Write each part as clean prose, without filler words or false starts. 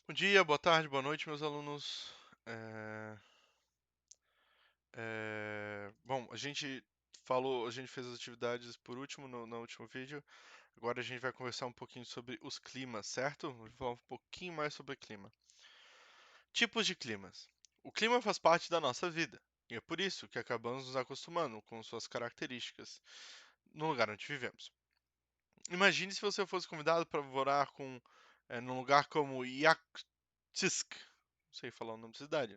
Bom dia, boa tarde, boa noite, meus alunos. É, Bom, a gente fez as atividades por último no último vídeo. Agora a gente vai conversar um pouquinho sobre os climas, certo? Vou falar um pouquinho mais sobre clima. Tipos de climas. O clima faz parte da nossa vida, e é por isso que acabamos nos acostumando com suas características no lugar onde vivemos. Imagine se você fosse convidado para morar num lugar como Yakutsk, não sei falar o nome da cidade.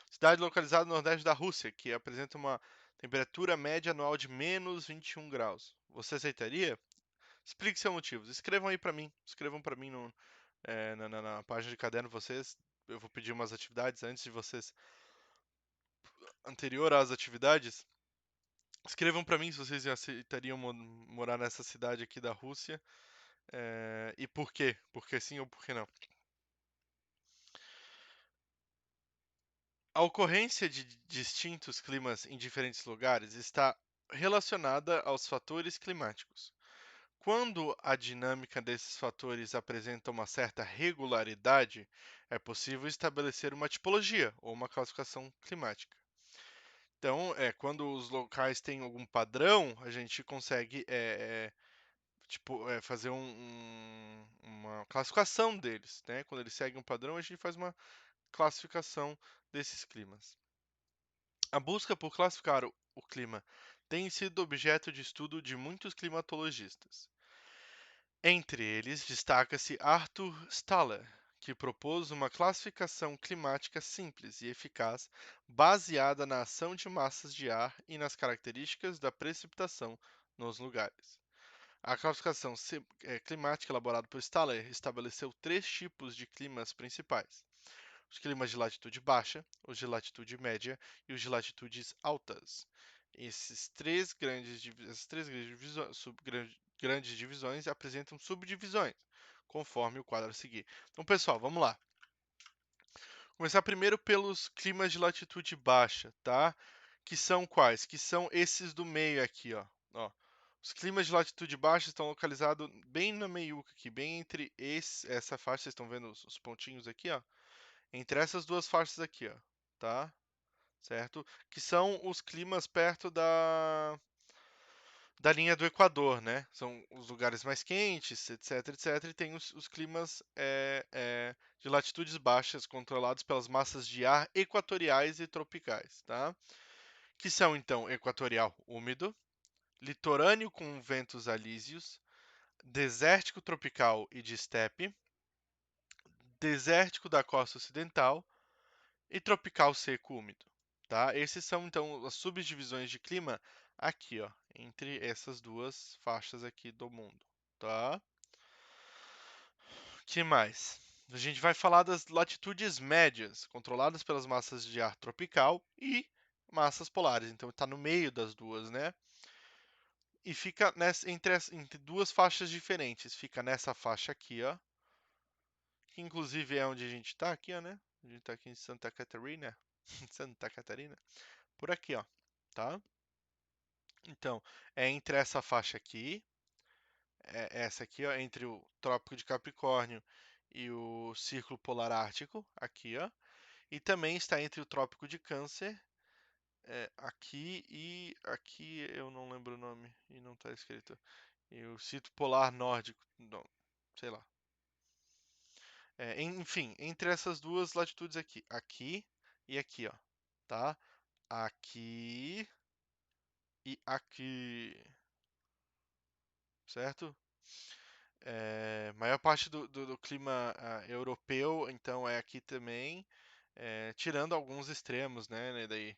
Cidade localizada no nordeste da Rússia, que apresenta uma temperatura média anual de menos 21 graus. Você aceitaria? Explique seus motivos. Escrevam aí para mim. Escrevam para mim na página de caderno vocês. Eu vou pedir umas atividades antes de vocês, anterior às atividades. Escrevam para mim se vocês aceitariam morar nessa cidade aqui da Rússia. E por quê? Por que sim ou por que não? A ocorrência de distintos climas em diferentes lugares está relacionada aos fatores climáticos. Quando a dinâmica desses fatores apresenta uma certa regularidade, é possível estabelecer uma tipologia ou uma classificação climática. Então, quando os locais têm algum padrão, a gente consegue fazer uma classificação deles, né? Quando eles seguem um padrão, a gente faz uma classificação desses climas. A busca por classificar o clima tem sido objeto de estudo de muitos climatologistas. Entre eles, destaca-se Arthur Staller, que propôs uma classificação climática simples e eficaz baseada na ação de massas de ar e nas características da precipitação nos lugares. A classificação climática elaborada por Staller estabeleceu três tipos de climas principais: os climas de latitude baixa, os de latitude média e os de latitudes altas. Essas três grandes divisões apresentam subdivisões, conforme o quadro a seguir. Então, pessoal, vamos lá. Começar primeiro pelos climas de latitude baixa, tá? Que são quais? Que são esses do meio aqui, ó. Os climas de latitude baixa estão localizados bem na meiuca aqui, bem entre essa faixa, vocês estão vendo os pontinhos aqui, ó? Entre essas duas faixas aqui, ó, tá? Certo? Que são os climas perto da linha do Equador, né? São os lugares mais quentes, etc, etc. E tem os climas de latitudes baixas, controlados pelas massas de ar equatoriais e tropicais, tá? Que são, então, equatorial úmido, litorâneo com ventos alísios, desértico tropical e de estepe, desértico da costa ocidental e tropical seco úmido, tá? Esses são então as subdivisões de clima aqui, ó, entre essas duas faixas aqui do mundo, tá? Que mais? A gente vai falar das latitudes médias, controladas pelas massas de ar tropical e massas polares. Então está no meio das duas, né? E fica entre duas faixas diferentes. Fica nessa faixa aqui, ó, que inclusive é onde a gente está aqui, ó, né? A gente está aqui em Santa Catarina, Santa Catarina, por aqui, ó, tá? Então, é entre essa faixa aqui, essa aqui, ó, entre o Trópico de Capricórnio e o Círculo Polar Ártico, aqui, ó. E também está entre o Trópico de Câncer, aqui e aqui eu não lembro o nome e não está escrito. E o Círculo Polar Nórdico, não, sei lá. Enfim, entre essas duas latitudes aqui, aqui e aqui, ó, tá? Aqui e aqui, certo? Maior parte do clima europeu, então, é aqui também, tirando alguns extremos, né, daí.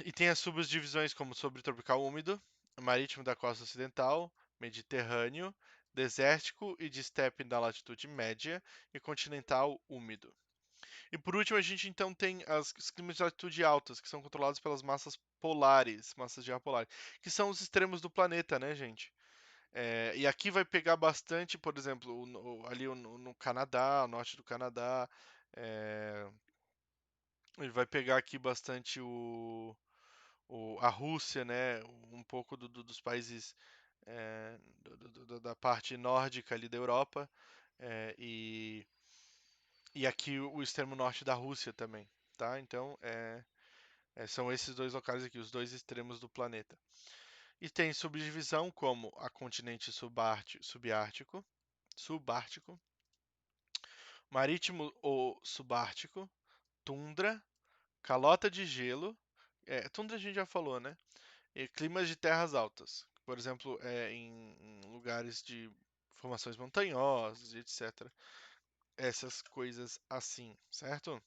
E tem as subdivisões como subtropical úmido, marítimo da costa ocidental, mediterrâneo, desértico e de estepe da latitude média e continental úmido. E por último, a gente então tem os climas de latitude altas, que são controlados pelas massas polares, massas de ar polares, que são os extremos do planeta, né, gente? E aqui vai pegar bastante, por exemplo, ali no Canadá, norte do Canadá. é, Ele vai pegar aqui bastante a Rússia, né? Um pouco dos países da parte nórdica ali da Europa. E e aqui o extremo norte da Rússia também, tá? Então, são esses dois locais aqui, os dois extremos do planeta. E tem subdivisão como a continente subártico, marítimo ou subártico, tundra, calota de gelo, tundra a gente já falou, né? E climas de terras altas, por exemplo, em lugares de formações montanhosas, etc. Essas coisas assim, certo?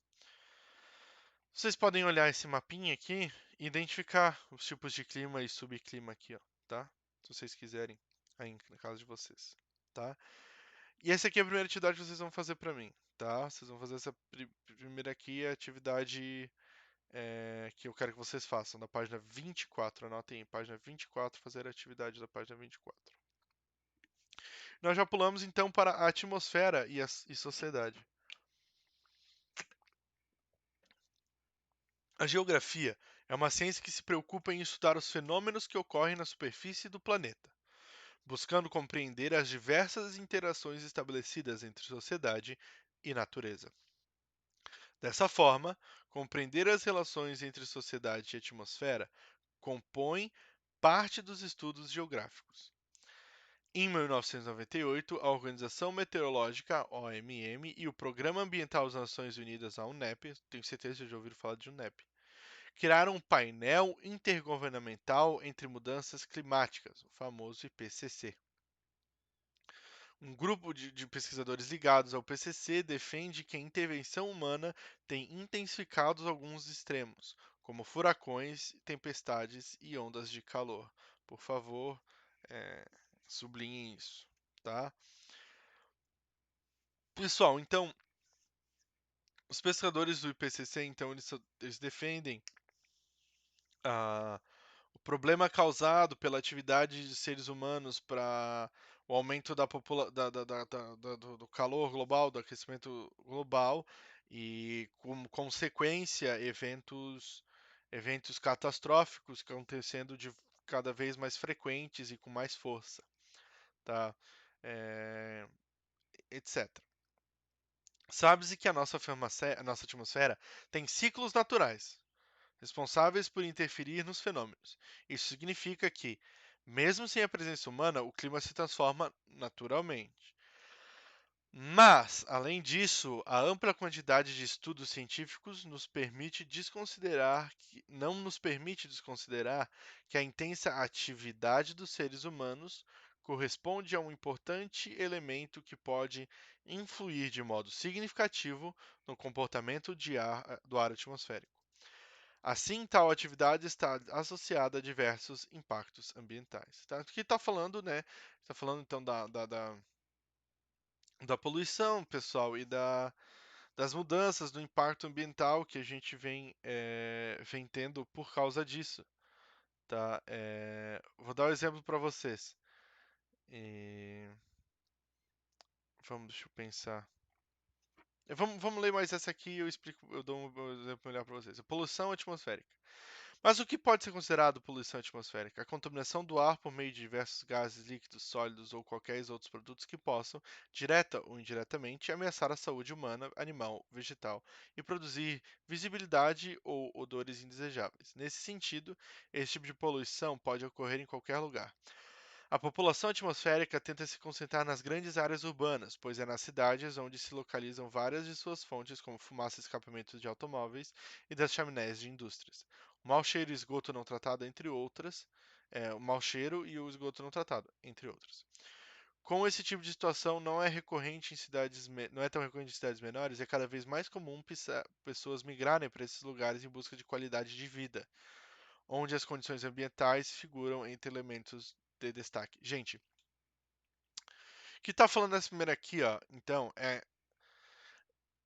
Vocês podem olhar esse mapinha aqui e identificar os tipos de clima e subclima aqui, ó, tá? Se vocês quiserem, aí na casa de vocês, tá? E essa aqui é a primeira atividade que vocês vão fazer para mim, tá? Vocês vão fazer essa primeira aqui, a atividade que eu quero que vocês façam, na página 24. Anotem aí, página 24, fazer a atividade da página 24. Nós já pulamos então para a atmosfera e sociedade. A geografia é uma ciência que se preocupa em estudar os fenômenos que ocorrem na superfície do planeta, buscando compreender as diversas interações estabelecidas entre sociedade e natureza. Dessa forma, compreender as relações entre sociedade e atmosfera compõe parte dos estudos geográficos. Em 1998, a Organização Meteorológica (OMM) e o Programa Ambiental das Nações Unidas, a UNEP, tenho certeza que já ouviram falar de UNEP, criaram um painel intergovernamental entre mudanças climáticas, o famoso IPCC. Um grupo de pesquisadores ligados ao PCC defende que a intervenção humana tem intensificado alguns extremos, como furacões, tempestades e ondas de calor. Por favor, é, sublinhem isso, tá? Pessoal, então, os pesquisadores do IPCC, então, eles defendem o problema causado pela atividade de seres humanos para o aumento do calor global, do aquecimento global e, como consequência, eventos catastróficos que estão acontecendo de cada vez mais frequentes e com mais força, tá? É, etc. Sabe-se que a nossa atmosfera tem ciclos naturais, responsáveis por interferir nos fenômenos. Isso significa que, mesmo sem a presença humana, o clima se transforma naturalmente. Mas, além disso, a ampla quantidade de estudos científicos não nos permite desconsiderar que a intensa atividade dos seres humanos corresponde a um importante elemento que pode influir de modo significativo no comportamento do ar atmosférico. Assim, tal atividade está associada a diversos impactos ambientais. Tá? Aqui está falando, né? Está falando então da poluição, pessoal, e das mudanças do impacto ambiental que a gente vem tendo por causa disso. Tá? Vou dar um exemplo para vocês. E... deixa eu pensar. Vamos ler mais essa aqui e eu dou um exemplo melhor para vocês. A poluição atmosférica. Mas o que pode ser considerado poluição atmosférica? A contaminação do ar por meio de diversos gases líquidos, sólidos ou qualquer outros produtos que possam, direta ou indiretamente, ameaçar a saúde humana, animal, vegetal e produzir visibilidade ou odores indesejáveis. Nesse sentido, esse tipo de poluição pode ocorrer em qualquer lugar. A população atmosférica tenta se concentrar nas grandes áreas urbanas, pois é nas cidades onde se localizam várias de suas fontes, como fumaça e escapamentos de automóveis e das chaminés de indústrias. O mau cheiro e esgoto não tratado, entre outras. O mau cheiro e o esgoto não tratado, entre outras. Como esse tipo de situação não é tão recorrente em cidades menores, é cada vez mais comum pessoas migrarem para esses lugares em busca de qualidade de vida, onde as condições ambientais figuram entre elementos de destaque. Gente, o que está falando nessa primeira aqui, ó, então, é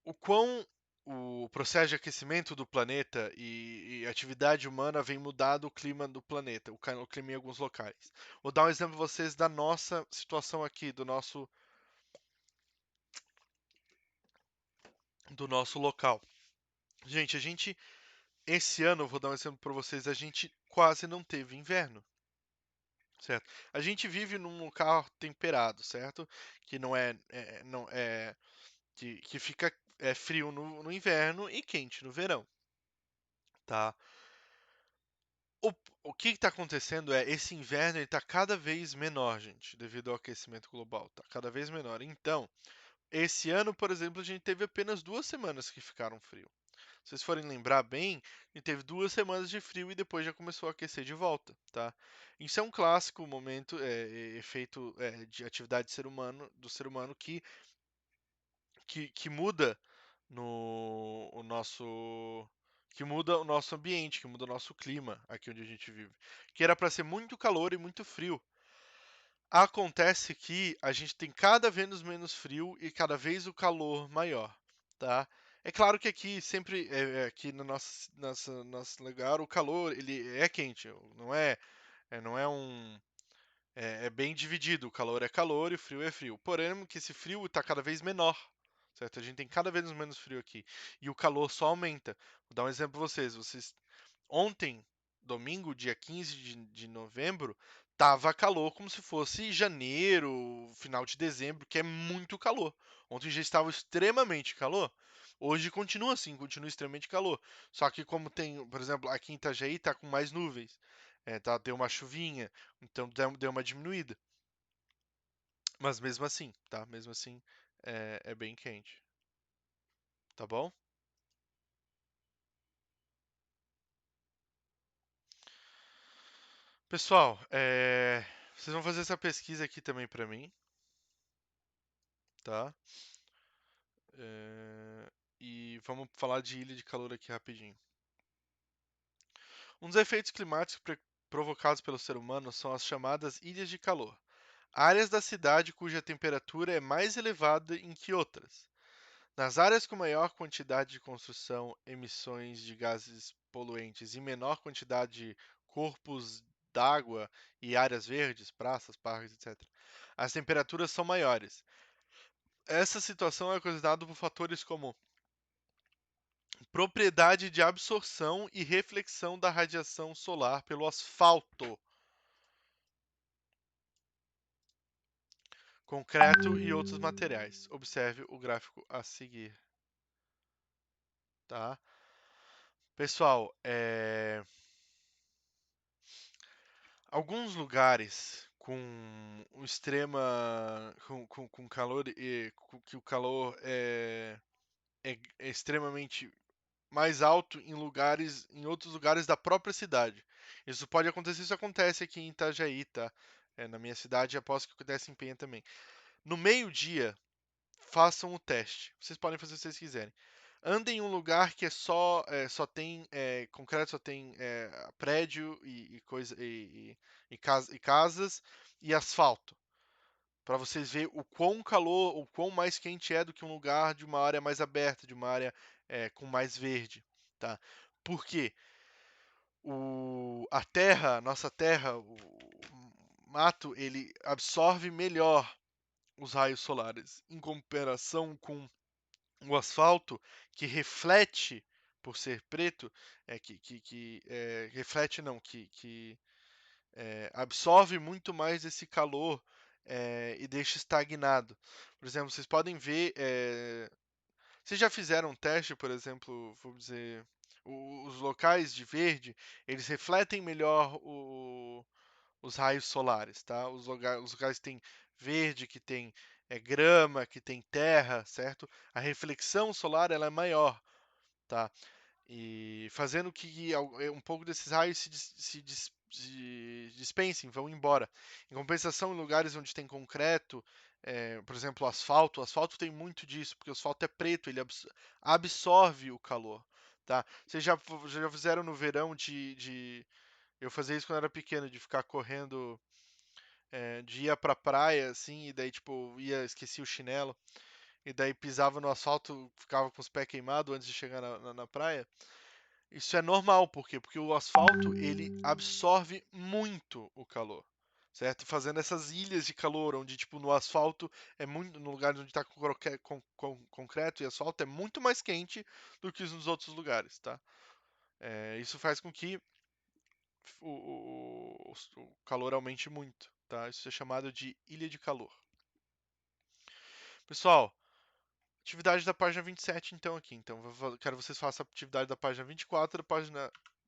o quão o processo de aquecimento do planeta e a atividade humana vem mudando o clima do planeta, o clima em alguns locais. Vou dar um exemplo para vocês da nossa situação aqui, do nosso local. Gente, esse ano, eu vou dar um exemplo para vocês, a gente quase não teve inverno. Certo? A gente vive num local temperado, certo? Que não é, não é que fica é frio no inverno e quente no verão, tá? O, o que está acontecendo é esse inverno está cada vez menor, gente, devido ao aquecimento global, tá cada vez menor. Então, esse ano, por exemplo, a gente teve apenas 2 semanas que ficaram frio. Se vocês forem lembrar bem, a gente teve 2 semanas de frio e depois já começou a aquecer de volta, tá? Isso é um clássico momento, efeito de atividade do ser humano que muda no o nosso que muda o nosso ambiente, que muda o nosso clima aqui onde a gente vive. Que era para ser muito calor e muito frio. Acontece que a gente tem cada vez menos frio e cada vez o calor maior, tá? É claro que aqui sempre, aqui no nosso lugar, o calor ele é quente, não é é bem dividido. O calor é calor e o frio é frio. Porém, que esse frio está cada vez menor, certo? A gente tem cada vez menos frio aqui e o calor só aumenta. Vou dar um exemplo para vocês. Ontem, domingo, dia 15 de novembro, tava calor como se fosse janeiro, final de dezembro, que é muito calor. Ontem já estava extremamente calor. Hoje continua assim, continua extremamente calor. Só que como tem, por exemplo, aqui em Itajaí tá com mais nuvens. Deu uma chuvinha, então deu uma diminuída. Mas mesmo assim, tá? Mesmo assim, é bem quente. Tá bom? Pessoal, vocês vão fazer essa pesquisa aqui também pra mim, tá? E vamos falar de ilha de calor aqui rapidinho. Um dos efeitos climáticos provocados pelo ser humano são as chamadas ilhas de calor, áreas da cidade cuja temperatura é mais elevada em que outras. Nas áreas com maior quantidade de construção, emissões de gases poluentes e menor quantidade de corpos d'água e áreas verdes, praças, parques, etc., as temperaturas são maiores. Essa situação é causada por fatores como propriedade de absorção e reflexão da radiação solar pelo asfalto, concreto e outros materiais. Observe o gráfico a seguir, tá? Pessoal, alguns lugares com com calor e que o calor é extremamente mais alto em outros lugares da própria cidade. Isso pode acontecer, isso acontece aqui em Itajaí, tá? Na minha cidade, aposto que acontece em Penha também. No meio-dia, façam o teste. Vocês podem fazer se vocês quiserem. Andem em um lugar que só tem concreto, só tem prédio e coisa e casas e asfalto, para vocês verem o quão calor, o quão mais quente é do que um lugar de uma área mais aberta, de uma área com mais verde, tá? Por quê? A terra, nossa terra, o mato, ele absorve melhor os raios solares, em comparação com o asfalto, que reflete, por ser preto, reflete não, absorve muito mais esse calor e deixa estagnado. Por exemplo, vocês podem ver, vocês já fizeram um teste, por exemplo, vamos dizer, os locais de verde, eles refletem melhor os raios solares, tá? Os lugares que tem verde, que tem grama, que tem terra, certo? A reflexão solar ela é maior, tá? E fazendo que um pouco desses raios se dispensem, vão embora. Em compensação, em lugares onde tem concreto, por exemplo, o asfalto tem muito disso, porque o asfalto é preto, ele absorve o calor. Tá? Vocês já fizeram no verão eu fazia isso quando era pequeno, de ficar correndo, de ir pra praia, assim, e daí, tipo, esquecia o chinelo, e daí pisava no asfalto, ficava com os pés queimados antes de chegar na praia. Isso é normal, por quê? Porque o asfalto ele absorve muito o calor, certo? Fazendo essas ilhas de calor, onde tipo no asfalto é muito, no lugar onde está concreto e asfalto é muito mais quente do que nos outros lugares, tá? Isso faz com que o calor aumente muito, tá? Isso é chamado de ilha de calor. Pessoal, atividade da página 27, então, aqui. Então, quero que vocês façam a atividade da página 24,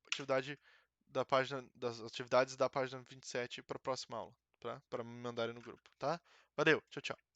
atividade das atividades da página 27 para a próxima aula, tá? Para me mandarem no grupo, tá? Valeu, tchau, tchau.